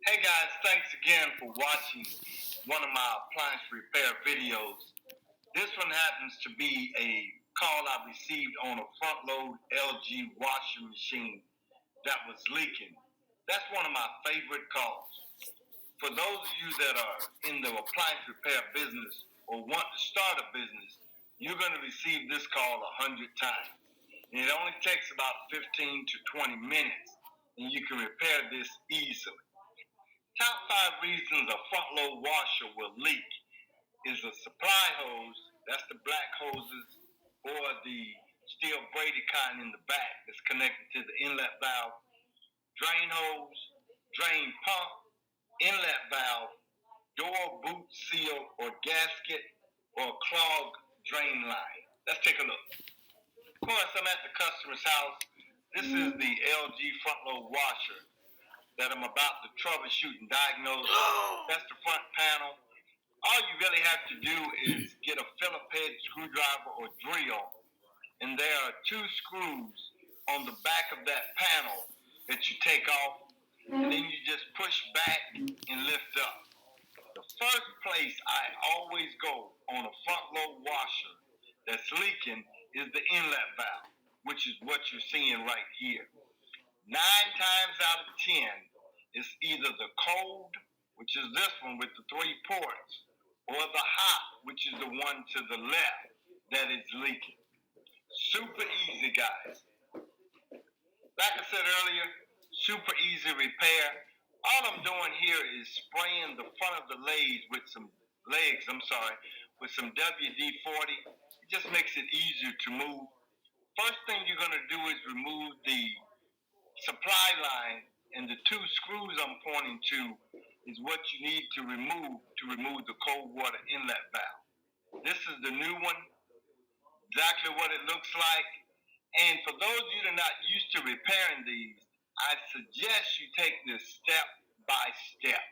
Hey guys, thanks again for watching one of my appliance repair videos. This one happens to be a call I received on a front load LG washing machine that was leaking. That's one of my favorite calls. For those of you that are in the appliance repair business or want to start a business, you're going to receive this call 100 times. And it only takes about 15 to 20 minutes and you can repair this easily. Top 5 reasons a front load washer will leak is a supply hose, that's the black hoses, or the steel braided kind in the back that's connected to the inlet valve, drain hose, drain pump, inlet valve, door boot seal or gasket, or clogged drain line. Let's take a look. Of course, I'm at the customer's house. This is the LG front load washer that I'm about to troubleshoot and diagnose. That's the front panel. All you really have to do is get a Phillips head screwdriver or drill, and there are 2 screws on the back of that panel that you take off, and then you just push back and lift up. The first place I always go on a front load washer that's leaking is the inlet valve, which is what you're seeing right here. 9 times out of 10, it's either the cold, which is this one with the 3 ports, or the hot, which is the one to the left that is leaking. Super easy, guys. Like I said earlier, super easy repair. All I'm doing here is spraying the front of the legs with some WD-40. It just makes it easier to move. First thing you're going to do is remove the supply line, and the 2 screws I'm pointing to is what you need to remove the cold water inlet valve. This is the new one, exactly what it looks like. And for those of you that are not used to repairing these, I suggest you take this step by step.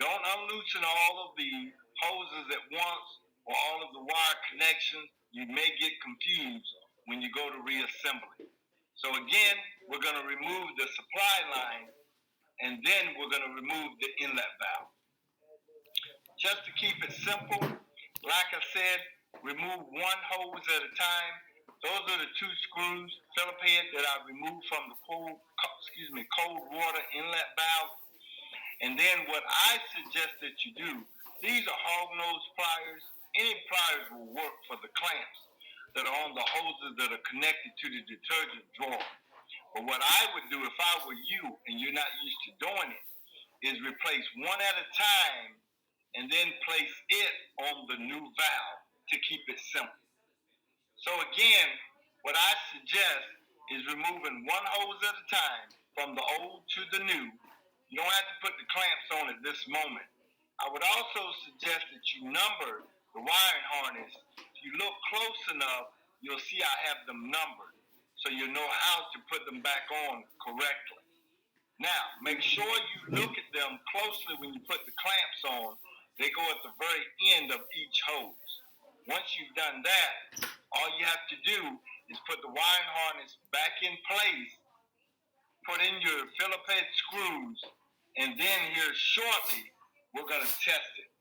Don't unloosen all of the hoses at once or all of the wire connections. You may get confused when you go to reassembly. So again, we're going to remove the supply line, and then we're going to remove the inlet valve. Just to keep it simple, like I said, remove 1 hose at a time. Those are the 2 screws, Phillips head, that I removed from the cold water inlet valve. And then what I suggest that you do, these are hog nose pliers. Any pliers will work for the clamps that are on the hoses that are connected to the detergent drawer. But what I would do if I were you and you're not used to doing it is replace 1 at a time and then place it on the new valve to keep it simple. So again, what I suggest is removing 1 hose at a time from the old to the new. You don't have to put the clamps on at this moment. I would also suggest that you number the wiring harness. If you look close enough, you'll see I have them numbered, so you know how to put them back on correctly. Now, make sure you look at them closely when you put the clamps on. They go at the very end of each hose. Once you've done that, all you have to do is put the wiring harness back in place, put in your Phillips head screws, and then here shortly, we're going to test it.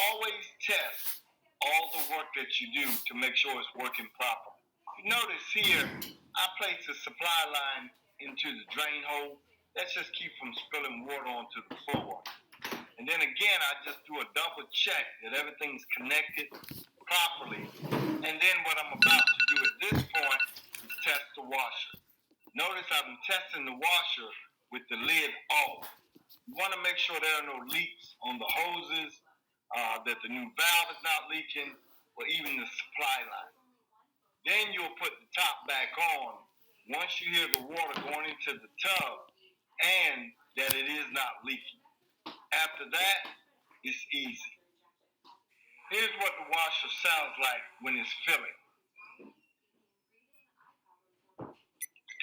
Always test all the work that you do to make sure it's working properly. You notice here, I place the supply line into the drain hole. That's just keep from spilling water onto the floor. And then again, I just do a double check that everything's connected properly. And then what I'm about to do at this point is test the washer. Notice I'm testing the washer with the lid off. You want to make sure there are no leaks on the hoses, that the new valve is not leaking, or even the supply line. Then you'll put the top back on once you hear the water going into the tub and that it is not leaking. After that, it's easy. Here's what the washer sounds like when it's filling.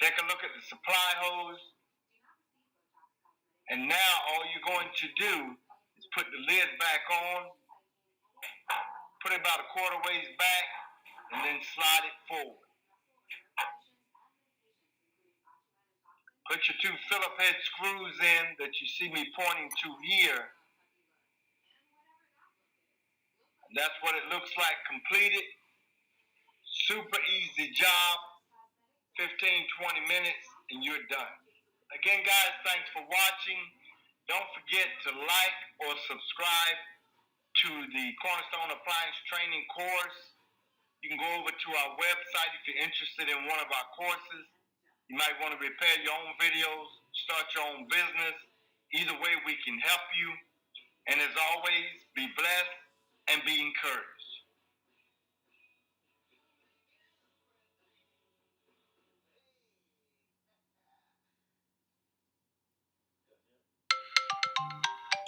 Take a look at the supply hose. And now all you're going to do is put the lid back on, put it about a quarter ways back, and then slide it forward. Put your two Phillip head screws in that you see me pointing to here. That's what it looks like completed. Super easy job. 15, 20 minutes and you're done. Again, guys, thanks for watching. Don't forget to like or subscribe to the Cornerstone Appliance Training course. You can go over to our website if you're interested in one of our courses. You might want to repair your own videos, start your own business. Either way, we can help you. And as always, be blessed and be encouraged.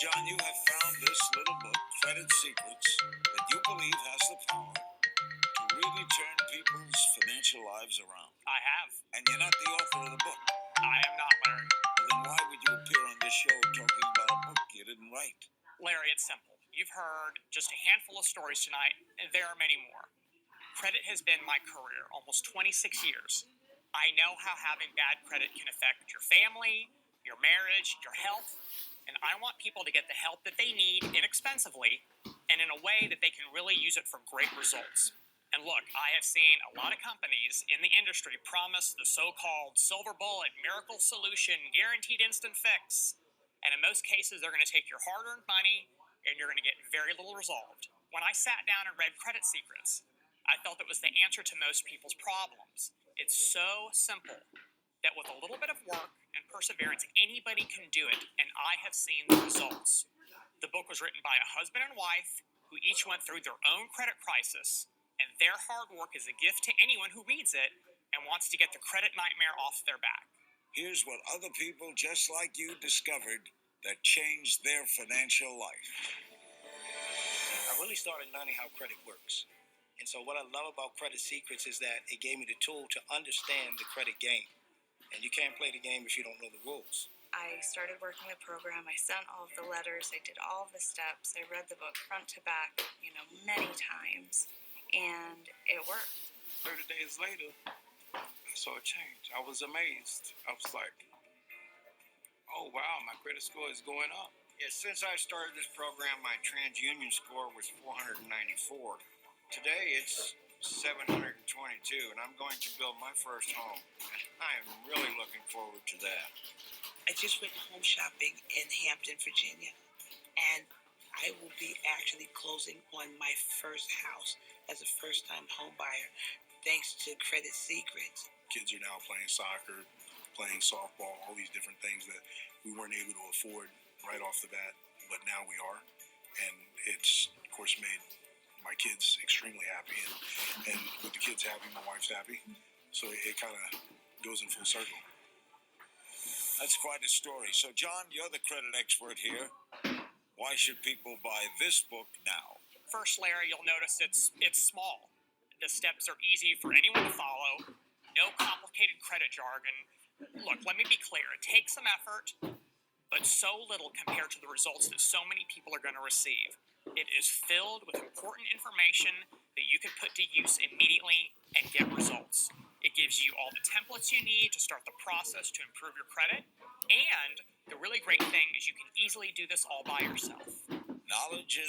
John, you have found this little book, Credit Secrets, that you believe has the power to really turn people's financial lives around. I have. And you're not the author of the book. I am not, Larry. Then why would you appear on this show talking about a book you didn't write? Larry, it's simple. You've heard just a handful of stories tonight, and there are many more. Credit has been my career, almost 26 years. I know how having bad credit can affect your family, your marriage, your health, and I want people to get the help that they need inexpensively and in a way that they can really use it for great results. And look, I have seen a lot of companies in the industry promise the so-called silver bullet, miracle solution, guaranteed instant fix. And in most cases, they're going to take your hard-earned money and you're going to get very little resolved. When I sat down and read Credit Secrets, I felt it was the answer to most people's problems. It's so simple that with a little bit of work and perseverance, anybody can do it, and I have seen the results. The book was written by a husband and wife who each went through their own credit crisis, and their hard work is a gift to anyone who reads it and wants to get the credit nightmare off their back. Here's what other people just like you discovered that changed their financial life. I really started learning how credit works. And so what I love about Credit Secrets is that it gave me the tool to understand the credit game. And you can't play the game if you don't know the rules. I started working the program. I sent all of the letters. I did all of the steps. I read the book front to back, many times. And it worked. 30 days later, I saw a change. I was amazed. I was like, oh, wow, my credit score is going up. Yeah, since I started this program, my TransUnion score was 494. Today, it's 722, and I'm going to build my first home. I am really looking forward to that. I just went home shopping in Hampton, Virginia, and I will be actually closing on my first house as a first-time home buyer, thanks to Credit Secrets. Kids are now playing soccer, playing softball, all these different things that we weren't able to afford right off the bat, but now we are. And it's, of course, made my kids extremely happy. And with the kids happy, my wife's happy. So it kind of goes in full circle. That's quite a story. So, John, you're the credit expert here. Why should people buy this book now? First, Larry, you'll notice it's small. The steps are easy for anyone to follow. No complicated credit jargon. Look, let me be clear. It takes some effort, but so little compared to the results that so many people are going to receive. It is filled with important information that you can put to use immediately and get results. It gives you all the templates you need to start the process to improve your credit. And the really great thing is you can easily do this all by yourself. Knowledge is